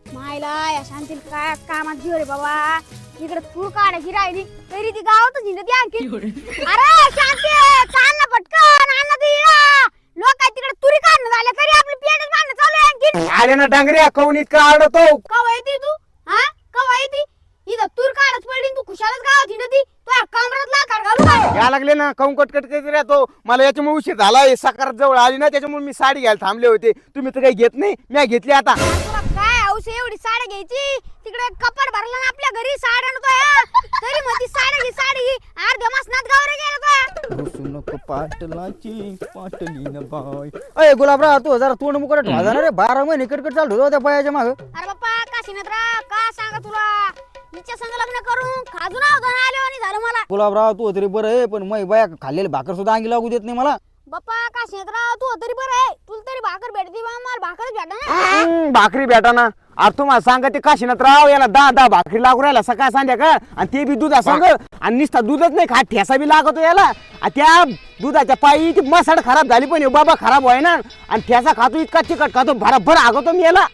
मायला या शांतील काय कामात जीव रे बाबा. इकडे तूर काढायची राहिली तरी ती गावातच हिंडत आणखी. अरे शांती चाल ना पटकन आण ना ती. लोक तिकडे तुरी काढणं झाले तरी आपली पेटच बांधणं चालू आहे आणखी. अरे ना डांगऱ्या कौन इतका आडतो. कवा येते तू हा कवा येते इथं तूर काढत पडली तू खुशालच गावात हिंडती. तू कमरात लाकार घालू काय या लागले ना काऊन कटकट करत राहतो. मला याच्यामुळे उशीर झाला. सकाळ जवळ आली ना त्याच्यामुळे मी साडी घ्यायला थांबले होते. तुम्ही तर काही घेत नाही. मी घेतली आता. तुला काय हौस आहे एवढी साडी घ्यायची. तिकडे कपाट भरला ना आपल्या घरी साड्या आणतोय तरी मग ती साडी घे अर्ध्या मसनात गावरे गेला तो. नको पाटलाची पाटली न बाय. अय गुलाबराव तू जरा तोंड मुकट वाजा ना रे. 12 महिने कटकट चालू होता त्या बायाच्या माग. अरे बाप्पा काशीनाथराव का सांगा तुला हिच्या संग लग्न करून खाजून आवधन आलो आणि झालं मला. गुलाबराव तू तरी बरं आहे पण मै बाया खाल्लेली भाकर सुद्धा अंगी लागू देत नाही मला. बाप्पा काशीनाथराव तू तरी बरं आहे. तुला तरी भाकर भेटते बा मला भाकरच भेटा ना. भाकरी भेटा ना. अरे तुम्हाला सांगा ते काशीनाथराव याला 10 भाकरी लागू राहिला सकाळ संध्याकाळ. आणि ते बी दुधा सांग. आणि नुसता दूधच नाही खा ठेसा बी लागतो याला. आणि त्या दुधाच्या पायी ती मसाड खराब झाली पण बाबा खराब व्हाय ना. आणि ठेसा खातो इतका चिकट खातो भराभर आगतो मी याला.